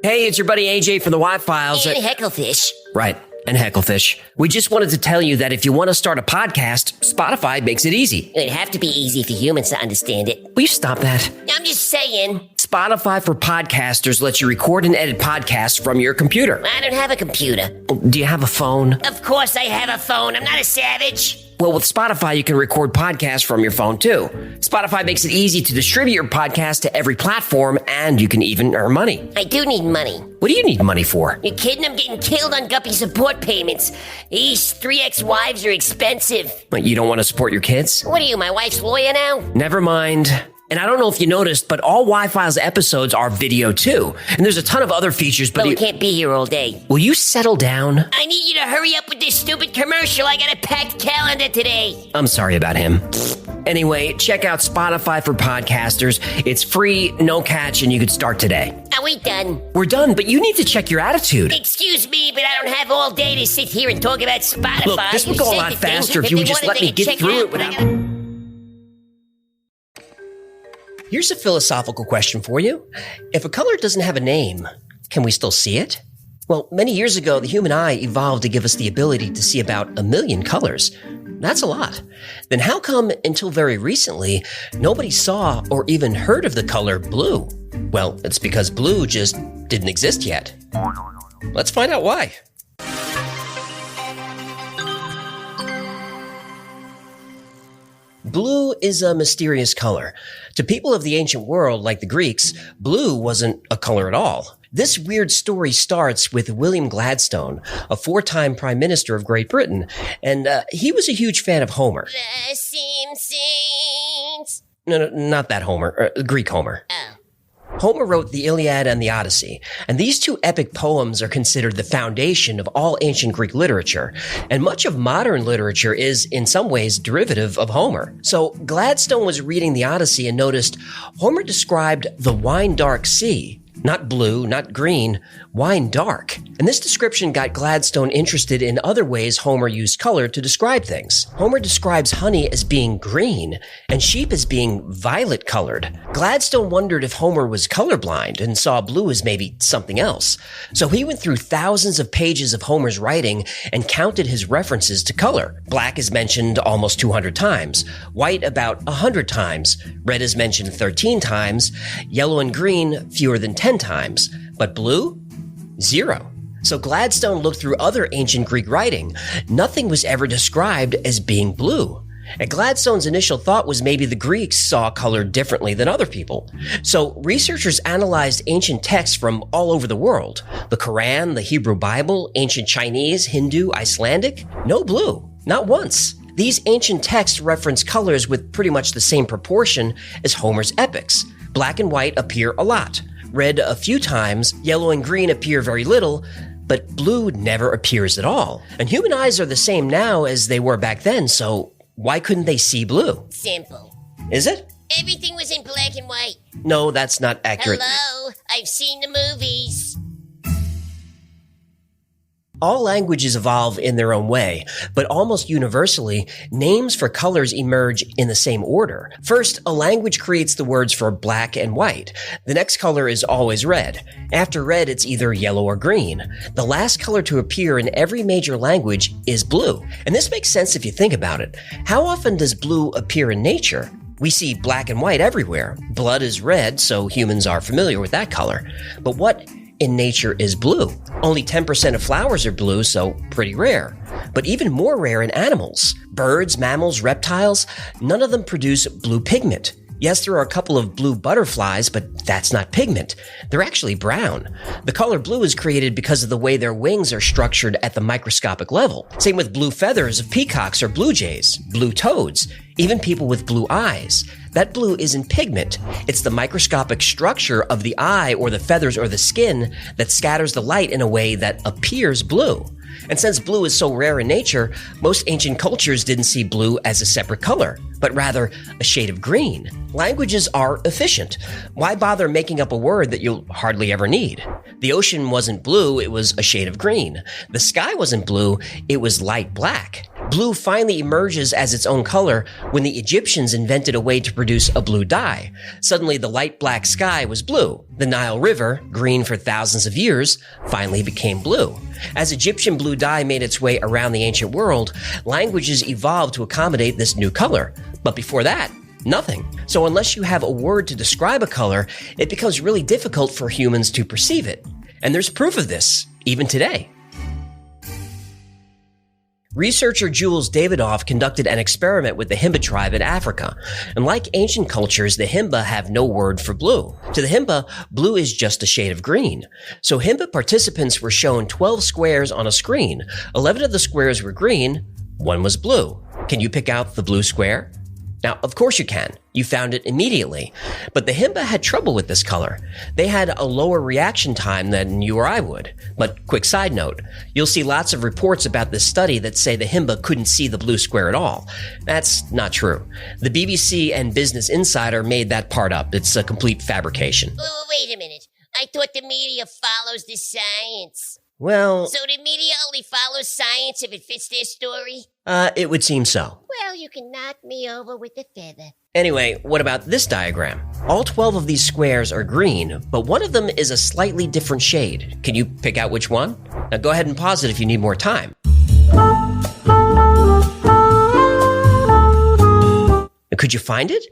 Hey, it's your buddy AJ from the Y-Files. And Hecklefish. Right, and Hecklefish. We just wanted to tell you that if you want to start a podcast, Spotify makes it easy. It'd have to be easy for humans to understand it. Will you stop that? I'm just saying. Spotify for podcasters lets you record and edit podcasts from your computer. I don't have a computer. Do you have a phone? Of course I have a phone. I'm not a savage. Well, with Spotify, you can record podcasts from your phone, too. Spotify makes it easy to distribute your podcast to every platform, and you can even earn money. I do need money. What do you need money for? You kidding? I'm getting killed on Guppy support payments. These 3 ex-wives are expensive. What, you don't want to support your kids? What are you, my wife's lawyer now? Never mind. And I don't know if you noticed, but all Y-Files episodes are video, too. And there's a ton of other features, but... Well, we can't be here all day. Will you settle down? I need you to hurry up with this stupid commercial. I got a packed calendar today. I'm sorry about him. Anyway, check out Spotify for podcasters. It's free, no catch, and you could start today. Are we done? We're done, but you need to check your attitude. Excuse me, but I don't have all day to sit here and talk about Spotify. Look, this would go a lot faster if you would just let me get through it without... Here's a philosophical question for you. If a color doesn't have a name, can we still see it? Well, many years ago, the human eye evolved to give us the ability to see about 1 million colors. That's a lot. Then how come, until very recently, nobody saw or even heard of the color blue? Well, it's because blue just didn't exist yet. Let's find out why. Blue is a mysterious color. To people of the ancient world, like the Greeks, blue wasn't a color at all. This weird story starts with William Gladstone, a 4-time Prime Minister of Great Britain, and he was a huge fan of Homer. The Simpsons. No, not that Homer, Greek Homer. Oh. Homer wrote the Iliad and the Odyssey, and these 2 epic poems are considered the foundation of all ancient Greek literature, and much of modern literature is, in some ways, derivative of Homer. So Gladstone was reading the Odyssey and noticed Homer described the wine-dark sea, not blue, not green, wine dark. And this description got Gladstone interested in other ways Homer used color to describe things. Homer describes honey as being green and sheep as being violet colored. Gladstone wondered if Homer was colorblind and saw blue as maybe something else. So he went through thousands of pages of Homer's writing and counted his references to color. Black is mentioned almost 200 times, white about 100 times, red is mentioned 13 times, yellow and green fewer than 10 times, but blue? 0. So Gladstone looked through other ancient Greek writing. Nothing was ever described as being blue. And Gladstone's initial thought was maybe the Greeks saw color differently than other people. So researchers analyzed ancient texts from all over the world. The Quran, the Hebrew Bible, ancient Chinese, Hindu, Icelandic. No blue. Not once. These ancient texts reference colors with pretty much the same proportion as Homer's epics. Black and white appear a lot. Red a few times, yellow and green appear very little, but blue never appears at all. And human eyes are the same now as they were back then, so why couldn't they see blue? Simple. Is it? Everything was in black and white. No, that's not accurate. Hello? I've seen the movies. All languages evolve in their own way, but almost universally, names for colors emerge in the same order. First, a language creates the words for black and white. The next color is always red. After red, it's either yellow or green. The last color to appear in every major language is blue. And this makes sense if you think about it. How often does blue appear in nature? We see black and white everywhere. Blood is red, so humans are familiar with that color. But what in nature is blue? Only 10% of flowers are blue, so pretty rare. But even more rare in animals. Birds, mammals, reptiles, none of them produce blue pigment. Yes, there are a couple of blue butterflies, but that's not pigment. They're actually brown. The color blue is created because of the way their wings are structured at the microscopic level. Same with blue feathers of peacocks or blue jays, blue toads, even people with blue eyes. That blue isn't pigment. It's the microscopic structure of the eye or the feathers or the skin that scatters the light in a way that appears blue. And since blue is so rare in nature, most ancient cultures didn't see blue as a separate color, but rather a shade of green. Languages are efficient. Why bother making up a word that you'll hardly ever need? The ocean wasn't blue, it was a shade of green. The sky wasn't blue, it was light black. Blue finally emerges as its own color when the Egyptians invented a way to produce a blue dye. Suddenly, the light black sky was blue. The Nile River, green for thousands of years, finally became blue. As Egyptian blue dye made its way around the ancient world, languages evolved to accommodate this new color. But before that, nothing. So unless you have a word to describe a color, it becomes really difficult for humans to perceive it. And there's proof of this, even today. Researcher Jules Davidoff conducted an experiment with the Himba tribe in Africa. And like ancient cultures, the Himba have no word for blue. To the Himba, blue is just a shade of green. So Himba participants were shown 12 squares on a screen. 11 of the squares were green, 1 was blue. Can you pick out the blue square? Now, of course you can. You found it immediately. But the Himba had trouble with this color. They had a lower reaction time than you or I would. But quick side note, you'll see lots of reports about this study that say the Himba couldn't see the blue square at all. That's not true. The BBC and Business Insider made that part up. It's a complete fabrication. Oh, wait a minute. I thought the media follows the science. Well, So the media only follows science if it fits their story? it would seem so. Well, you can knock me over with a feather. Anyway, what about this diagram? All 12 of these squares are green, but one of them is a slightly different shade. Can you pick out which one? Now go ahead and pause it if you need more time. Could you find it?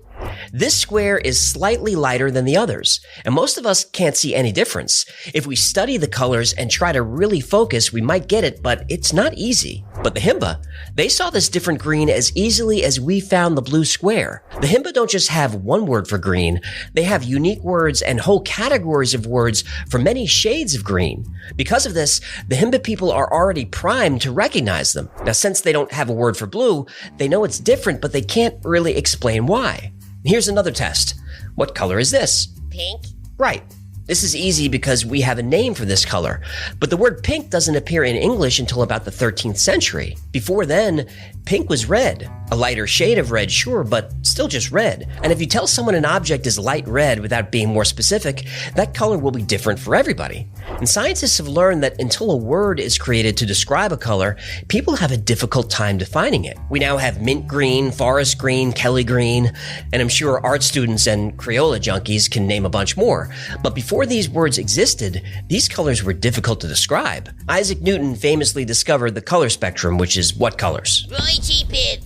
This square is slightly lighter than the others, and most of us can't see any difference. If we study the colors and try to really focus, we might get it, but it's not easy. But the Himba, they saw this different green as easily as we found the blue square. The Himba don't just have one word for green, they have unique words and whole categories of words for many shades of green. Because of this, the Himba people are already primed to recognize them. Now, since they don't have a word for blue, they know it's different, but they can't really explain why. Here's another test. What color is this? Pink? Right. This is easy because we have a name for this color, but the word pink doesn't appear in English until about the 13th century. Before then, pink was red. A lighter shade of red, sure, but still just red. And if you tell someone an object is light red without being more specific, that color will be different for everybody. And scientists have learned that until a word is created to describe a color, people have a difficult time defining it. We now have mint green, forest green, Kelly green, and I'm sure art students and Crayola junkies can name a bunch more. But before these words existed, these colors were difficult to describe. Isaac Newton famously discovered the color spectrum, which is what colors? Roy G. Biv.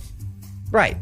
Right.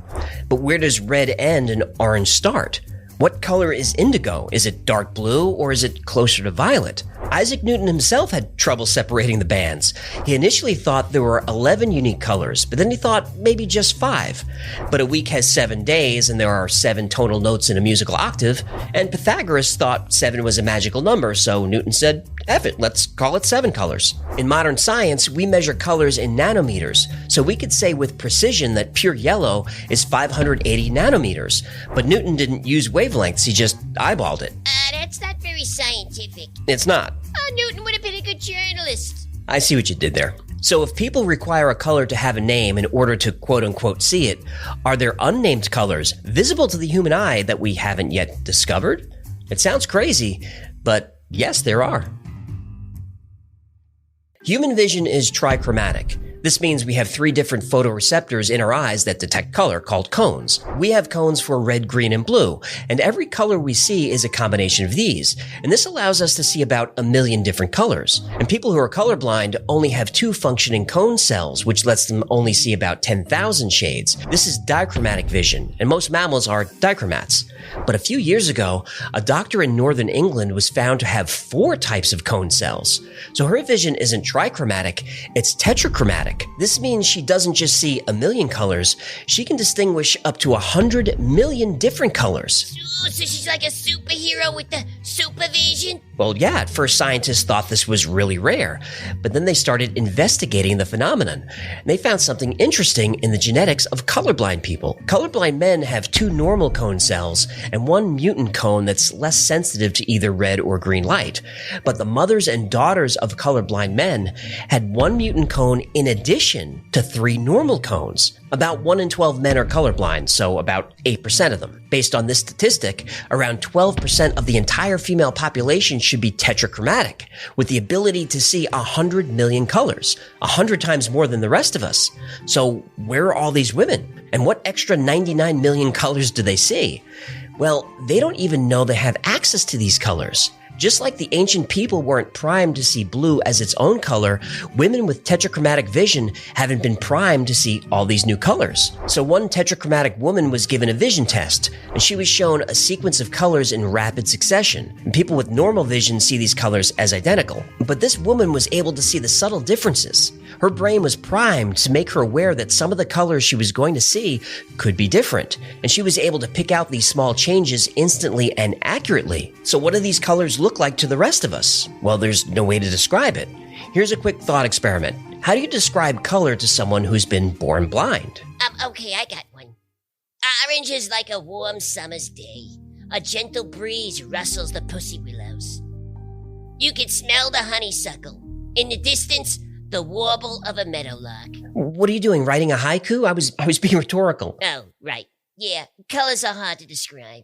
But where does red end and orange start? What color is indigo? Is it dark blue or is it closer to violet? Isaac Newton himself had trouble separating the bands. He initially thought there were 11 unique colors, but then he thought maybe just 5. But a week has 7 days and there are 7 tonal notes in a musical octave, and Pythagoras thought 7 was a magical number, so Newton said, F it, let's call it 7 colors. In modern science, we measure colors in nanometers, so we could say with precision that pure yellow is 580 nanometers. But Newton didn't use wavelengths, he just eyeballed it. That's not very scientific. It's not. Newton would have been a good journalist. I see what you did there. So if people require a color to have a name in order to quote-unquote see it, are there unnamed colors visible to the human eye that we haven't yet discovered? It sounds crazy, but yes, there are. Human vision is trichromatic. This means we have 3 different photoreceptors in our eyes that detect color, called cones. We have cones for red, green, and blue, and every color we see is a combination of these. And this allows us to see about 1 million different colors. And people who are colorblind only have 2 functioning cone cells, which lets them only see about 10,000 shades. This is dichromatic vision, and most mammals are dichromats. But a few years ago, a doctor in northern England was found to have 4 types of cone cells. So her vision isn't trichromatic, it's tetrachromatic. This means she doesn't just see 1 million colors, she can distinguish up to 100 million different colors. Ooh, so she's like a superhero with the supervision? Well, yeah, at first scientists thought this was really rare, but then they started investigating the phenomenon. And they found something interesting in the genetics of colorblind people. Colorblind men have 2 normal cone cells and 1 mutant cone that's less sensitive to either red or green light. But the mothers and daughters of colorblind men had 1 mutant cone in addition addition to 3 normal cones. About 1 in 12 men are colorblind, so about 8% of them. Based on this statistic, around 12% of the entire female population should be tetrachromatic, with the ability to see 100 million colors, 100 times more than the rest of us. So where are all these women? And what extra 99 million colors do they see? Well, they don't even know they have access to these colors. Just like the ancient people weren't primed to see blue as its own color, women with tetrachromatic vision haven't been primed to see all these new colors. So one tetrachromatic woman was given a vision test, and she was shown a sequence of colors in rapid succession. And people with normal vision see these colors as identical. But this woman was able to see the subtle differences. Her brain was primed to make her aware that some of the colors she was going to see could be different, and she was able to pick out these small changes instantly and accurately. So what do these colors look like to the rest of us? Well, there's no way to describe it. Here's a quick thought experiment. How do you describe color to someone who's been born blind? Okay, I got one. Orange is like a warm summer's day. A gentle breeze rustles the pussy willows. You can smell the honeysuckle. In the distance, the warble of a meadowlark. What are you doing, writing a haiku? I was being rhetorical. Oh, right. Yeah, colors are hard to describe.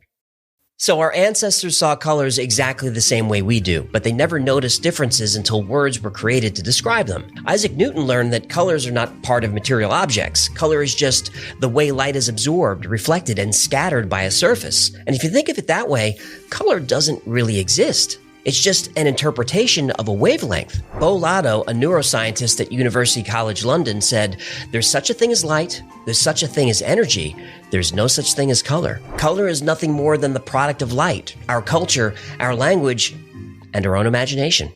So our ancestors saw colors exactly the same way we do, but they never noticed differences until words were created to describe them. Isaac Newton learned that colors are not part of material objects. Color is just the way light is absorbed, reflected, and scattered by a surface. And if you think of it that way, color doesn't really exist. It's just an interpretation of a wavelength. Bo Lotto, a neuroscientist at University College London, said, "There's such a thing as light, there's such a thing as energy, there's no such thing as color. Color is nothing more than the product of light, our culture, our language, and our own imagination."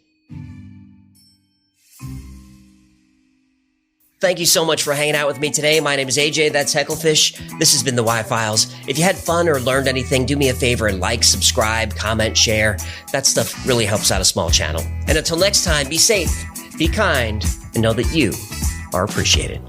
Thank you so much for hanging out with me today. My name is AJ, that's Hecklefish. This has been the Y-Files. If you had fun or learned anything, do me a favor and like, subscribe, comment, share. That stuff really helps out a small channel. And until next time, be safe, be kind, and know that you are appreciated.